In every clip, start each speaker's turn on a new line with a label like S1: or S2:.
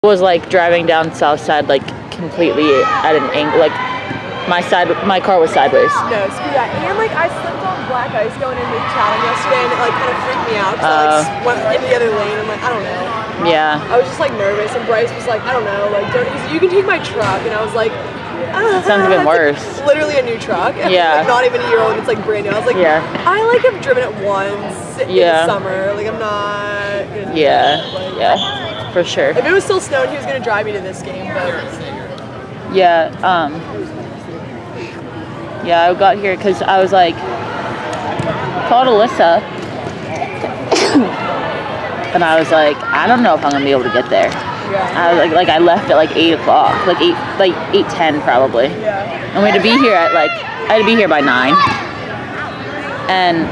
S1: was like driving down South Side like completely at an angle, like my car was sideways.
S2: No, screw that. And like I slipped on black ice going into Chatham yesterday, and it like kind of freaked me out. So I like went in the other lane. And like I don't know.
S1: Yeah.
S2: I was just like nervous, and Bryce was like, I don't know, like you can take my truck, and I was like.
S1: Sounds even worse.
S2: Like literally a new truck.
S1: Yeah.
S2: Like not even a year old. It's like brand new. I was like,
S1: yeah.
S2: I like have driven it once in the summer. Like I'm not. Gonna do that. Like,
S1: yeah, for sure.
S2: If it was still snowing, he was gonna drive me to this game, but.
S1: Yeah. Yeah, I got here because I was like, called Alyssa, and I was like, I don't know if I'm gonna be able to get there.
S2: Yeah.
S1: I was like I left at like 8 o'clock, like 8:10 probably.
S2: Yeah.
S1: And we had to be here at I had to be here by 9. And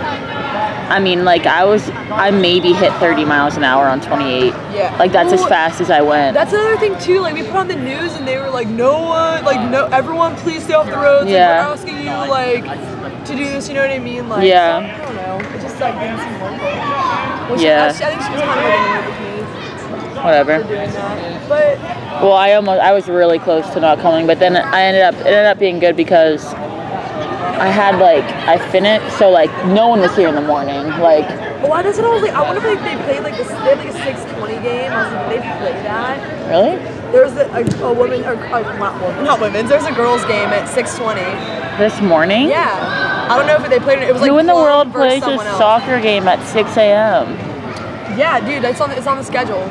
S1: I mean, like I maybe hit 30 miles an hour on 28.
S2: Yeah.
S1: Like that's as fast as I went.
S2: That's another thing too. Like we put on the news and they were like, everyone, please stay off the roads.
S1: Yeah.
S2: Like, we're asking you like to do this. You know what I mean? Like.
S1: Yeah.
S2: I don't know. It just like didn't seem worth it. Which
S1: Yeah.
S2: I think she was kind of like annoyed with me.
S1: Whatever.
S2: For doing that. But.
S1: Well, I was really close to not coming, but then it ended up being good because I finished, so like no one was here in the morning, like.
S2: Well, why does it always like? I wonder if they played like this. They had like a 6:20 game. I was like, did they play that?
S1: Really?
S2: There was a woman, or not women's. There's a girls' game at 6:20.
S1: This morning?
S2: Yeah. I don't know if they played it. It was like.
S1: Who in the world plays a soccer game at 6 a.m.?
S2: Yeah, dude, it's on the schedule.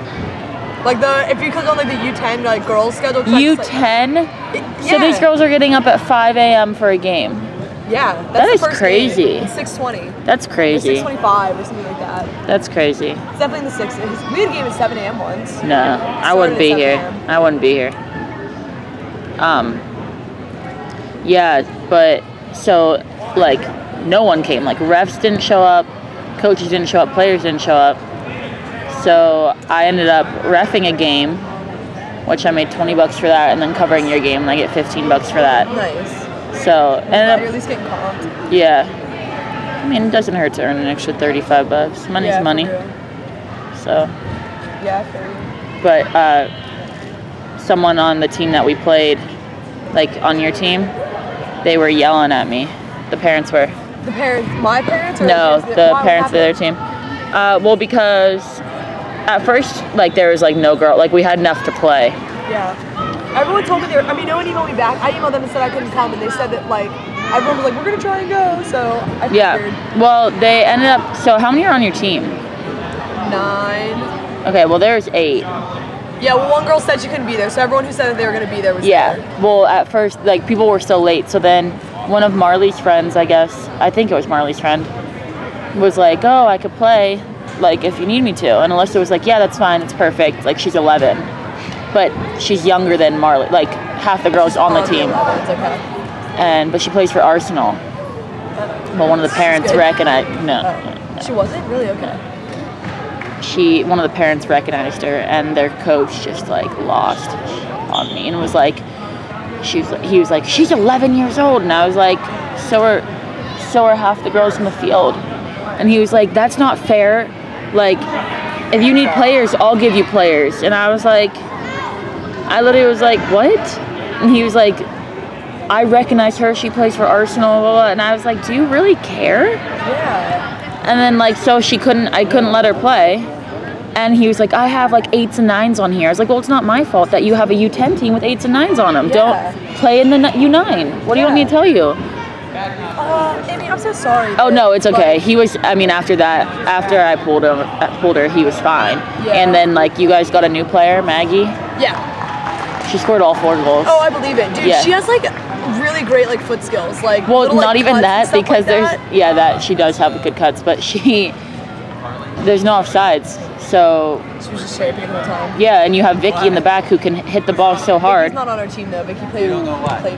S2: Like if you click on like the U10 like girls schedule.
S1: U10?
S2: Yeah.
S1: So these girls are getting up at 5 a.m. for a game.
S2: Yeah,
S1: that is crazy.
S2: It's 6:20.
S1: That's crazy.
S2: 6:25 or something like that.
S1: That's crazy.
S2: It's definitely in the 6s. We had a game at 7 a.m. once.
S1: No, I wouldn't be here. I wouldn't be here. Yeah, but so like no one came. Like refs didn't show up, coaches didn't show up, players didn't show up. So I ended up reffing a game, which I made $20 for that, and then covering your game, and I get $15 for that.
S2: Nice.
S1: So ended up.
S2: You're at least getting comped.
S1: Yeah. I mean, it doesn't hurt to earn an extra $35. Money's money. So.
S2: Yeah, for real.
S1: But someone on the team that we played, like on your team, they were yelling at me. The parents were.
S2: The parents? My parents? Or
S1: no, the parents of their team. Well, because at first, like, there was, like, no girl. Like, we had enough to play.
S2: Yeah. Everyone told me no one emailed me back. I emailed them and said I couldn't come, and they said that, like, everyone was like, we're going to try and go, so I figured.
S1: Yeah. Well, they ended up, so how many are on your team?
S2: 9.
S1: Okay, well, there's 8.
S2: Yeah, well, one girl said she couldn't be there, so everyone who said that they were going to be there was there.
S1: Well, at first, like, people were still late, so then one of Marley's friends, I think it was Marley's friend, was like, oh, I could play, like, if you need me to. And Alyssa was like, yeah, that's fine, it's perfect. Like, she's 11. But she's younger than Marley, like, half the girls on the team.
S2: It's okay.
S1: But she plays for Arsenal. But one of the parents recognized, no.
S2: She wasn't? Really? Okay.
S1: One of the parents recognized her, and their coach just, like, lost on me and was like, he was like, she's 11 years old. And I was like, so are half the girls in the field. And he was like, that's not fair. Like, if you need players, I'll give you players. And I was like, I literally was like, what? And he was like, I recognize her. She plays for Arsenal. Blah, blah. And I was like, do you really care?
S2: Yeah.
S1: And then, like, so I couldn't let her play. And he was like, I have, like, 8s and 9s on here. I was like, well, it's not my fault that you have a U10 team with 8s and 9s on them.
S2: Yeah.
S1: Don't play in the U9. What do you want me to tell you?
S2: Amy, I'm so sorry.
S1: Oh, no, it's okay. He was, I mean, after I pulled her, he was fine.
S2: Yeah.
S1: And then, like, you guys got a new player, Maggie?
S2: Yeah.
S1: She scored all 4 goals.
S2: Oh, I believe it. Dude,
S1: yeah.
S2: She has, like, really great, like, foot skills. Like,
S1: well,
S2: little,
S1: not
S2: like,
S1: even that, because
S2: like
S1: that she does have good cuts, but there's no offsides. So
S2: she was just shaping the whole time.
S1: Yeah, and you have Vicky in the back who can hit the ball so hard.
S2: Vicky's not on our team though. Vicky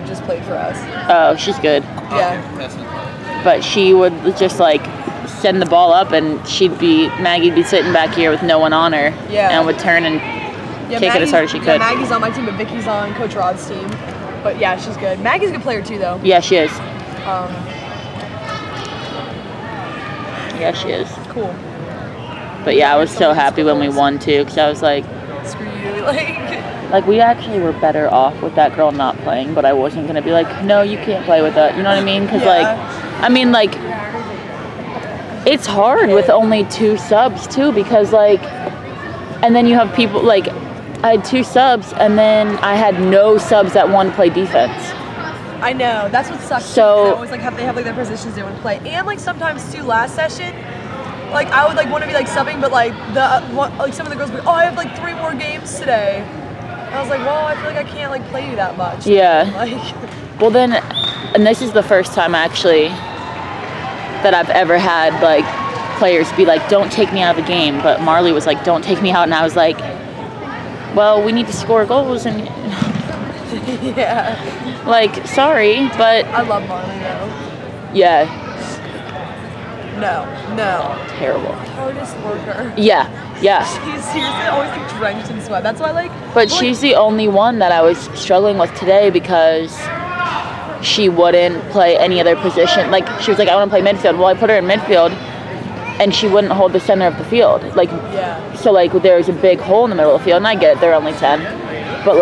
S2: just played for us.
S1: Oh, she's good.
S2: Yeah.
S1: But she would just like send the ball up, and Maggie'd be sitting back here with no one on her.
S2: Yeah.
S1: And would turn and kick it as hard as she could.
S2: Yeah, Maggie's on my team, but Vicky's on Coach Rod's team. But yeah, she's good. Maggie's a good player too, though.
S1: Yeah, she is. Yeah, she is.
S2: Cool.
S1: But yeah, I was so happy when we won too, because I was like,
S2: screw you.
S1: Like, we actually were better off with that girl not playing, but I wasn't going to be like, no, you can't play with that. You know what I mean? Because, it's hard with only 2 subs, too, because, and then you have people, I had 2 subs, and then I had no subs that wanted to play defense.
S2: I know. That's what sucks.
S1: So,
S2: they always, they have, their positions they want to play. And, sometimes, too, last session, I would, want to be, subbing, but, some of the girls would be, oh, I have, 3 more games today. I was like, well, I feel like I can't, play you that much.
S1: Yeah. Well, then, and this is the first time, actually, that I've ever had, players be like, don't take me out of the game. But Marley was like, don't take me out. And I was like, well, we need to score goals. And,
S2: yeah.
S1: Sorry, but...
S2: I love Marley, though.
S1: Yeah.
S2: No.
S1: Terrible.
S2: Hardest worker.
S1: Yeah.
S2: She's seriously always drenched in sweat. That's why
S1: But she's the only one that I was struggling with today because she wouldn't play any other position. She was like, I want to play midfield. Well, I put her in midfield, and she wouldn't hold the center of the field.
S2: Yeah.
S1: So there's a big hole in the middle of the field, and I get it. They're only 10, but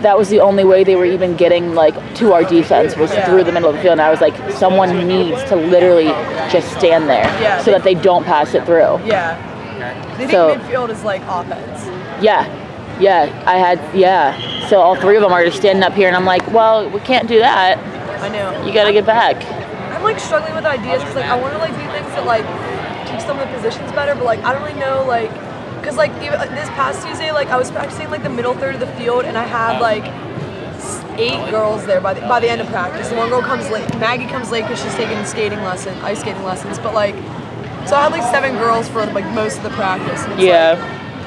S1: that was the only way they were even getting to our defense was through the middle of the field. And I was like, someone needs to literally just stand there so that they don't pass it through.
S2: Yeah. They think midfield is offense.
S1: Yeah. So all 3 of them are just standing up here, and I'm like, well, we can't do that.
S2: I know.
S1: You gotta get back.
S2: I'm struggling with ideas because I want to do things that teach some of the positions better, but I don't really know because even this past Tuesday I was practicing the middle third of the field, and I had 8 girls there by the end of practice. The one girl comes late. Maggie comes late because she's taking ice skating lessons. But so I had 7 girls for most of the practice. And it's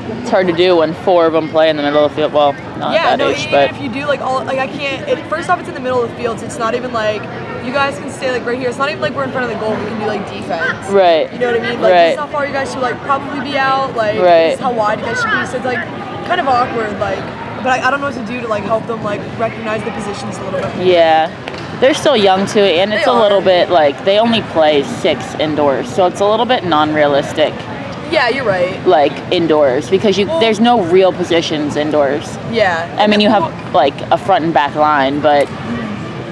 S1: it's hard to do when 4 of them play in the middle of the field. Well, not at that age,
S2: even
S1: but
S2: if you do I can't. First off, it's in the middle of the field, so it's not even you guys can stay right here. It's not even we're in front of the goal. We can do defense.
S1: Right.
S2: You know what I mean?
S1: Right.
S2: This is how far you guys should probably be out.
S1: Right.
S2: This is how wide you guys should be. So it's kind of awkward. But I don't know what to do to help them recognize the positions a little bit more.
S1: Yeah. They're still young too, and it's a little bit they only play 6 indoors, so it's a little bit non-realistic.
S2: Yeah, you're right.
S1: Indoors, because there's no real positions indoors.
S2: Yeah.
S1: I mean, you have a front and back line, but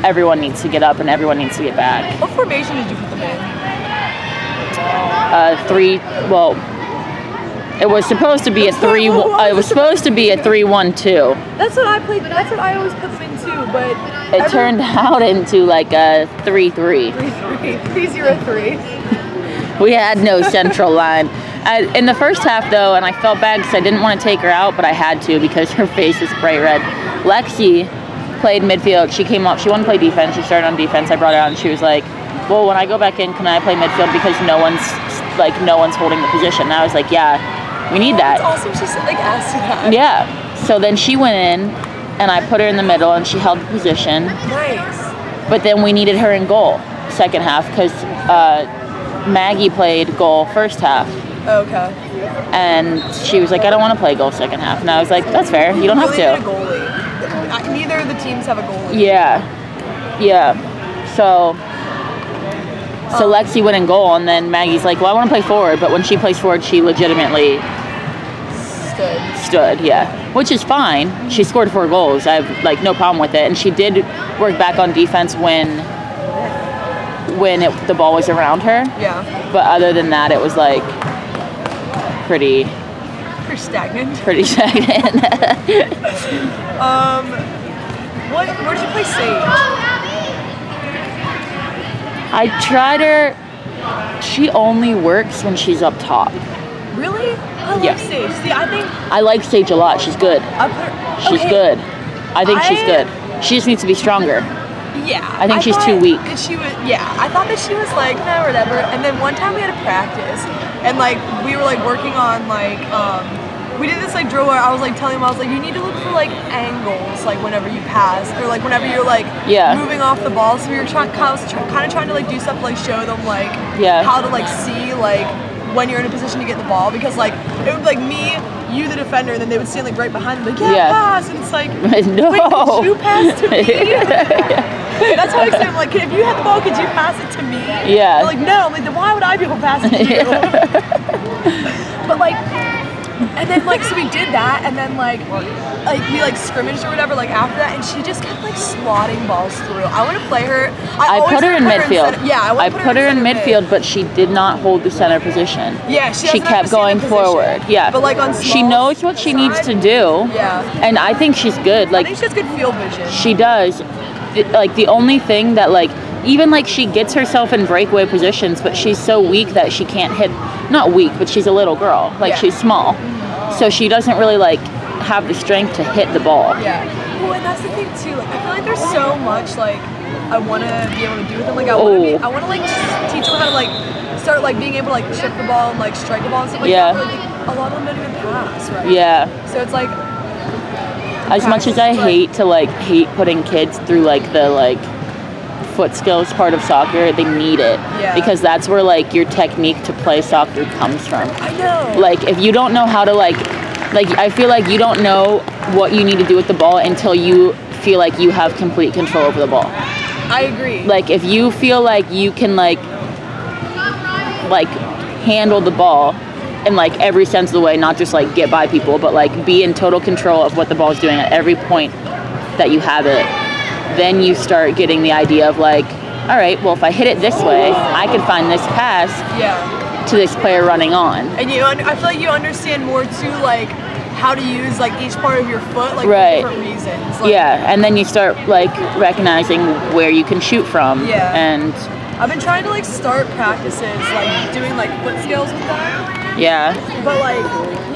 S1: everyone needs to get up and everyone needs to get back.
S2: What formation did you put them in?
S1: 3. Well, it was supposed to be a 3. It was supposed to be a 3-1-2.
S2: That's what I played. That's what I always put them in too, but
S1: it turned out into a 3-3.
S2: 3-0-3.
S1: We had no central line. In the first half, though, and I felt bad because I didn't want to take her out, but I had to because her face is bright red. Lexi played midfield. She came up. She wanted to play defense. She started on defense. I brought her out, and she was like, well, when I go back in, can I play midfield because no one's holding the position? And I was like, yeah, we need that.
S2: That's awesome. She asked you that.
S1: Yeah. So then she went in, and I put her in the middle, and she held the position.
S2: Nice.
S1: But then we needed her in goal second half because Maggie played goal first half.
S2: Okay.
S1: And she was like, I don't want to play goal second half. And I was like, that's fair. You don't have to.
S2: Need a goalie. Neither of the teams have a goalie.
S1: Yeah. So Lexi went in goal, and then Maggie's like, well, I want to play forward. But when she plays forward, she legitimately stood, yeah. Which is fine. She scored 4 goals. I have, no problem with it. And she did work back on defense when the ball was around her.
S2: Yeah.
S1: But other than that, it was, pretty
S2: stagnant.
S1: Pretty stagnant.
S2: Where did you play Sage?
S1: I tried her. She only works when she's up top.
S2: Really? I like Sage. See,
S1: I like Sage a lot. She's good. She's good. I think she's good. She just needs to be stronger.
S2: Yeah.
S1: I think she's too weak.
S2: I thought that she was no, whatever. And then one time we had a practice, and we were working on we did this drill where I was telling him, I was you need to look for angles whenever you pass, or whenever you're moving off the ball. So we were kind of trying to do stuff show them how to see when you're in a position to get the ball, because it would be me, you the defender, and then they would stand right behind them pass, and it's
S1: no.
S2: Wait, could you pass to me? That's how I say, if you had the ball, could you pass it to me?
S1: Yeah.
S2: They're no. I'm then why would I be able to pass it to you? But And then like so we did that, and then like we like scrimmaged or whatever like after that, and she just kept like slotting balls through. I want to play her.
S1: I put her in midfield.
S2: I
S1: put her in midfield, but she did not hold the center position.
S2: Yeah,
S1: she kept going forward. Yeah,
S2: but like on small,
S1: she knows what she needs to do.
S2: Yeah,
S1: and I think she's good. Like
S2: I think she has good field vision.
S1: She does. Like the only thing that like even like she gets herself in breakaway positions, but she's so weak that she can't hit. Not weak, but she's a little girl. Like she's small, so she doesn't really like have the strength to hit the ball.
S2: Yeah. Well, and that's the thing too. Like I feel like there's so much like I want to be able to do with them. Like I want to like just teach them how to like start like being able to like chip the ball and like strike the ball and stuff like that. But, like, a lot of them don't even pass, right?
S1: Yeah.
S2: So it's like
S1: as much as I hate putting kids through like the like foot skills part of soccer, they need it because that's where like your technique to play soccer comes from.
S2: I know.
S1: Like if you don't know how to like I feel like you don't know what you need to do with the ball until you feel like you have complete control over the ball.
S2: I agree.
S1: Like if you feel like you can like handle the ball in like every sense of the way, not just like get by people, but like be in total control of what the ball is doing at every point that you have it, then you start getting the idea of like, all right, well if I hit it this way, I could find this pass to this player running on.
S2: And I feel like you understand more too, like how to use like each part of your foot like for different reasons. Like,
S1: and then you start like recognizing where you can shoot from. And
S2: I've been trying to like start practices like doing like foot skills with them. But like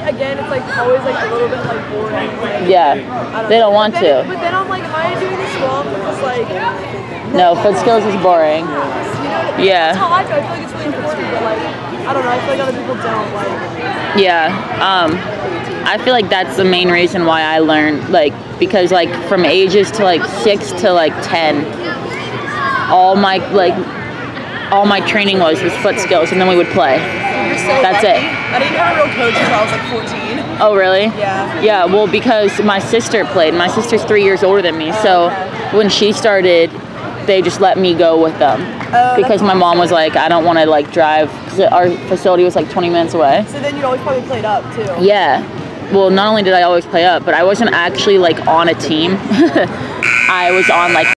S2: again, it's like always like a little bit like boring. Like,
S1: they don't want to.
S2: But then I'm like, am I doing this wrong? Because like
S1: no, foot skills is boring.
S2: That's how I feel. I feel like it's really important, but like I don't know. I feel like other people don't like.
S1: I feel like that's the main reason why I learned like because like from ages to like 6 to like 10, all my training was foot skills, and then we would play. That's it.
S2: I didn't have a real coach until I was like 14.
S1: Oh, really?
S2: Yeah.
S1: Yeah, well, because my sister played. My sister's 3 years older than me, so when she started, they just let me go with them. Because my mom was like, I don't want to like drive, because our facility was like 20 minutes away.
S2: So then you'd always probably played up too.
S1: Yeah. Well, not only did I always play up, but I wasn't actually like on a team. I was on like